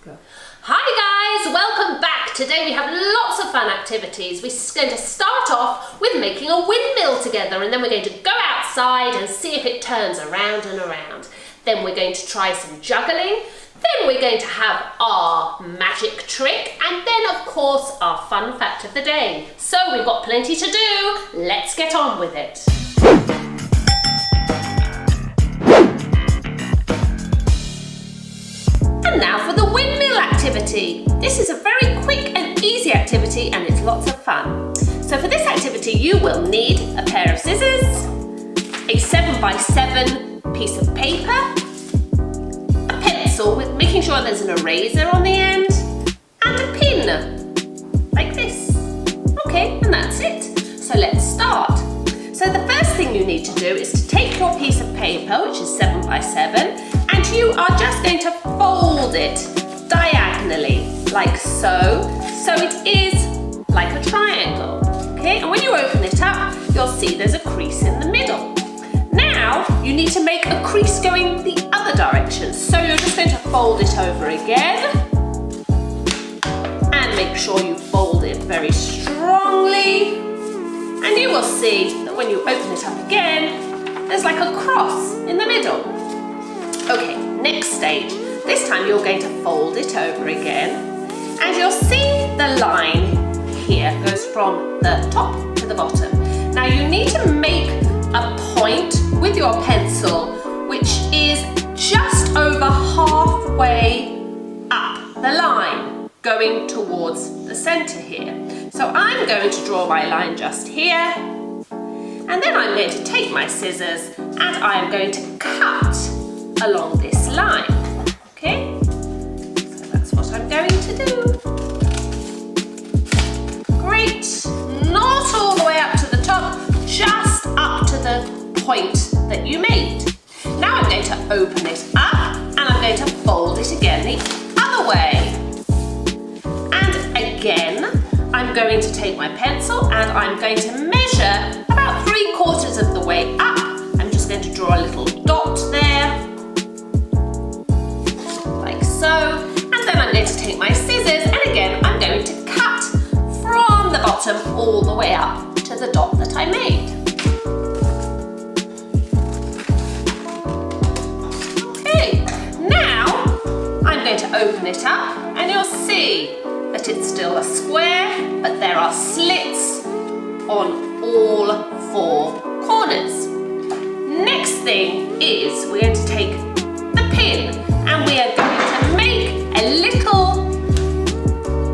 Hi guys, welcome back. Today we have lots of fun activities. We're going to start off with making a windmill together, and then we're going to go outside and see if it turns around and around. Then we're going to try some juggling. Then we're going to have our magic trick, and then of course our fun fact of the day. So we've got plenty to do. Let's get on with it. And now for the windmill activity. This is a very quick and easy activity, and it's lots of fun. So for this activity you will need a pair of scissors, a 7x7 piece of paper, a pencil with making sure there's an eraser on the end, and a pin, like this. Okay, and that's it. So let's start. So the first thing you need to do is to take your piece of paper, which is 7x7, and you are just going to fold it diagonally, like so. So it is like a triangle, okay? And when you open it up, you'll see there's a crease in the middle. Now, you need to make a crease going the other direction. So you're just going to fold it over again. And make sure you fold it very strongly. And you will see that when you open it up again, there's like a cross in the middle. Okay, next stage. This time you're going to fold it over again, and you'll see the line here goes from the top to the bottom. Now you need to make a point with your pencil which is just over halfway up the line, going towards the center here. So I'm going to draw my line just here, and then I'm going to take my scissors and I'm going to cut along this line. Okay, so that's what I'm going to do. Great, not all the way up to the top, just up to the point that you made. Now I'm going to open it up and I'm going to fold it again the other way. And again, I'm going to take my pencil and I'm going to measure about 3/4 of the way up. I'm just going to draw a little dot there. So, and then I'm going to take my scissors and again I'm going to cut from the bottom all the way up to the dot that I made. Okay, now I'm going to open it up and you'll see that it's still a square, but there are slits on all 4 corners. Next thing is we're going to take the pin and we are going to make a little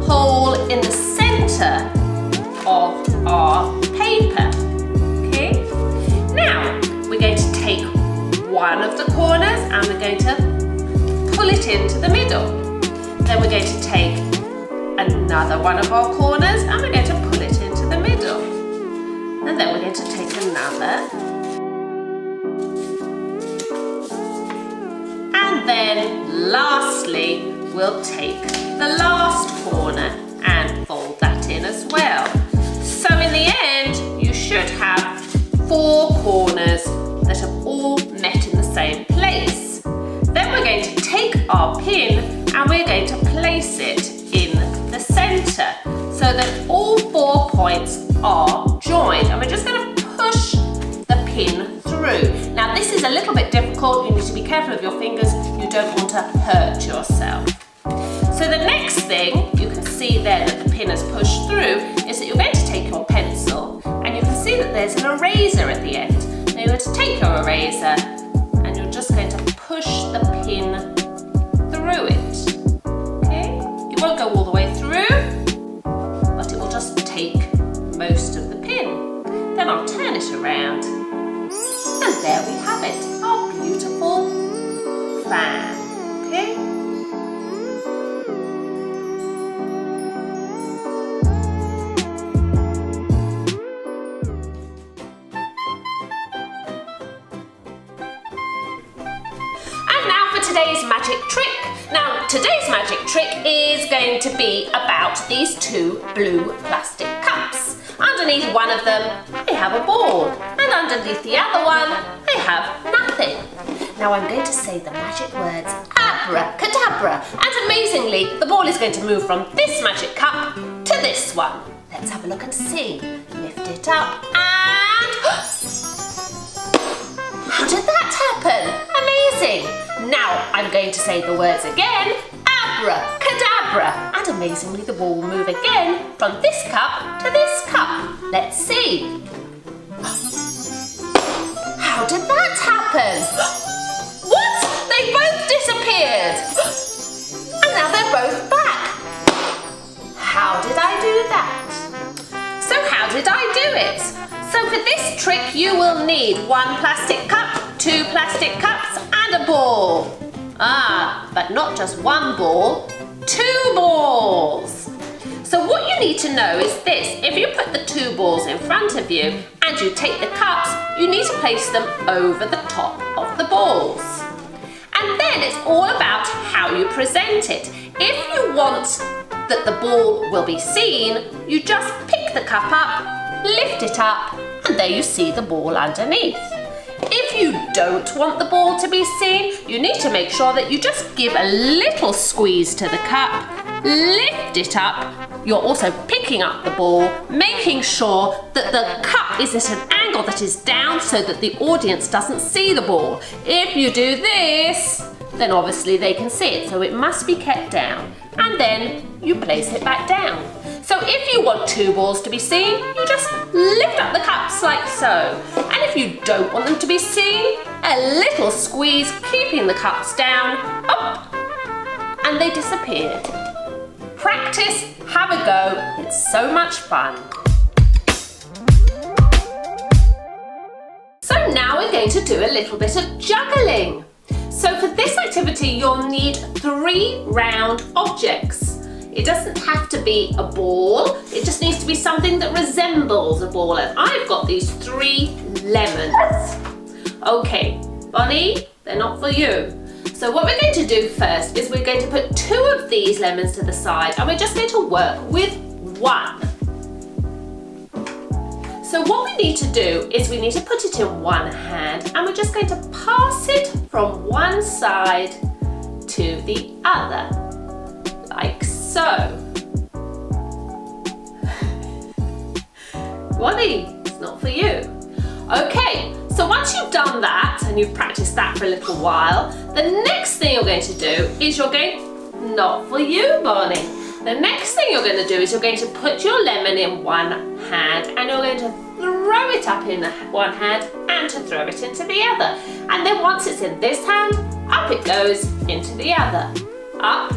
hole in the center of our paper. Okay? Now we're going to take one of the corners and we're going to pull it into the middle. Then we're going to take another one of our corners and we're going to pull it into the middle. And then we're going to take another. And then lastly, we'll take the last corner and fold that in as well. So in the end, you should have 4 corners that have all met in the same place. Then we're going to take our pin and we're going to place it in the center so that all 4 points are joined. And we're just going to push the pin through. Now this is a little bit difficult. You need to be careful of your fingers. You don't want to hurt yourself. So the next thing you can see there that the pin has pushed through is that you're going to take your pencil and you can see that there's an eraser at the end. Now you're going to take your eraser and you're just going to push the pin through it. Okay? It won't go all the way through, but it will just take most of the pin. Then I'll turn it around. And there we have it, our beautiful fan, okay? And now for today's magic trick. Now, today's magic trick is going to be about these 2 blue plastic cups. Underneath one of them, I have a ball, and underneath the other one, I have nothing. Now I'm going to say the magic words abracadabra. Kadabra. And amazingly, the ball is going to move from this magic cup to this one. Let's have a look and see. Lift it up and... How did that happen? Amazing. Now I'm going to say the words again. Abracadabra. And amazingly, the ball will move again from this cup to this cup. Let's see. How did that happen? What? They both disappeared. And now they're both back. How did I do that? So how did I do it? So for this trick, you will need 1 plastic cup, 2 plastic cups, and a ball. But not just 1 ball, 2 balls. So what you need to know is this. If you put the 2 balls in front of you and you take the cups, you need to place them over the top of the balls. And then it's all about how you present it. If you want that the ball will be seen, you just pick the cup up, lift it up, and there you see the ball underneath. If you don't want the ball to be seen, you need to make sure that you just give a little squeeze to the cup, lift it up. You're also picking up the ball, making sure that the cup is at an angle that is down so that the audience doesn't see the ball. If you do this, then obviously they can see it, so it must be kept down. And then you place it back down. So if you want 2 balls to be seen, you just lift up the cups like so. And if you don't want them to be seen, a little squeeze, keeping the cups down, up, and they disappeared. Practice, have a go, it's so much fun. So now we're going to do a little bit of juggling. So for this activity, you'll need 3 round objects. It doesn't have to be a ball, it just needs to be something that resembles a ball. And I've got these 3 lemons. Okay, Bonnie, they're not for you. So what we're going to do first is we're going to put 2 of these lemons to the side and we're just going to work with 1. So what we need to do is we need to put it in one hand and we're just going to pass it from one side to the other, like so. Bonnie, it's not for you. Okay, so once you've done that and you've practiced that for a little while, the next thing you're going to do is not for you, Bonnie. The next thing you're going to do is you're going to put your lemon in one hand and you're going to throw it up in one hand and to throw it into the other. And then once it's in this hand, up it goes into the other. Up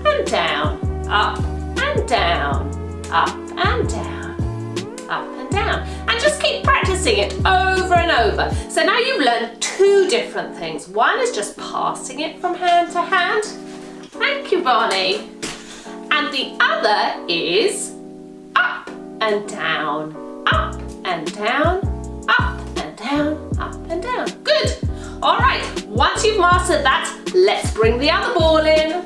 and down, up and down, up and down, up and down. And just keep practicing it over and over. So now you've learned 2 different things. One is just passing it from hand to hand. Thank you, Bonnie. And the other is up and down, up and down, up and down, up and down. Good. All right, once you've mastered that, let's bring the other ball in.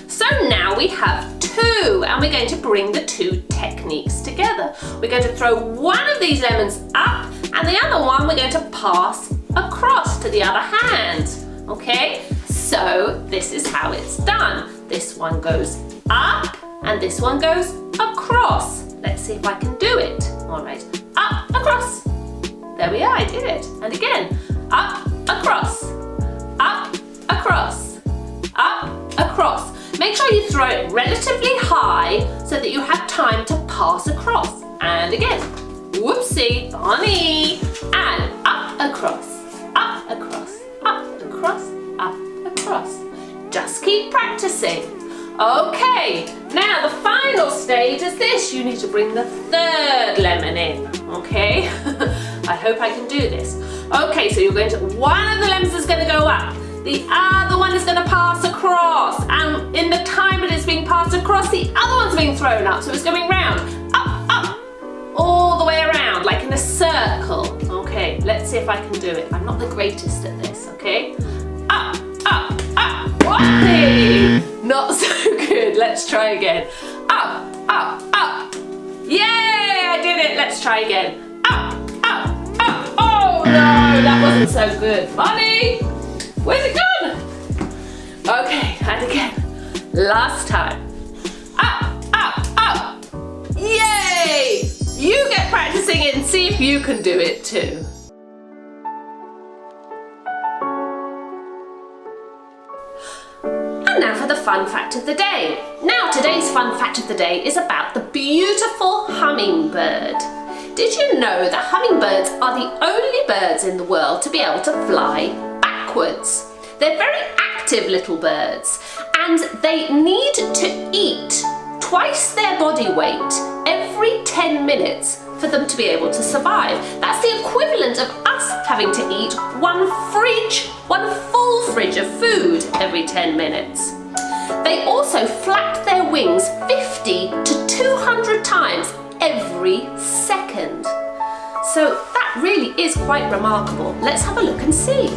So now we have 2 and we're going to bring the 2 techniques together. We're going to throw one of these lemons up and the other one we're going to pass across to the other hand. Okay, so this is how it's done. This one goes up and this one goes across. Let's see if I can do it. All right, up, across. There we are, I did it. And again, up, across, up, across, up, across. Make sure you throw it relatively high so that you have time to pass across. And again, whoopsie, Bonnie. And up, across, up, across, up, across, up, across. Just keep practicing. Okay, now the final stage is this. You need to bring the 3rd lemon in, okay? I hope I can do this. Okay, so one of the lemons is going to go up. The other one is going to pass across. And in the time that it's being passed across, the other one's being thrown up. So it's going round, up, up, all the way around, like in a circle. Okay, let's see if I can do it. I'm not the greatest at this, okay? Up, up, up. Whoopsie! Not so good. Let's try again. Up, up, up. Yay! I did it. Let's try again. Up, up, up. Oh no, that wasn't so good. Bonnie, where's it gone? Okay, Last time. Up, up, up. Yay! You get practicing it and see if you can do it too. And now for the fun fact of the day. Now today's fun fact of the day is about the beautiful hummingbird. Did you know that hummingbirds are the only birds in the world to be able to fly backwards? They're very active little birds and they need to eat twice their body weight every 10 minutes for them to be able to survive. That's the equivalent of us having to eat one full fridge of food every 10 minutes. They also flap their wings 50 to 200 times every second. So that really is quite remarkable. Let's have a look and see.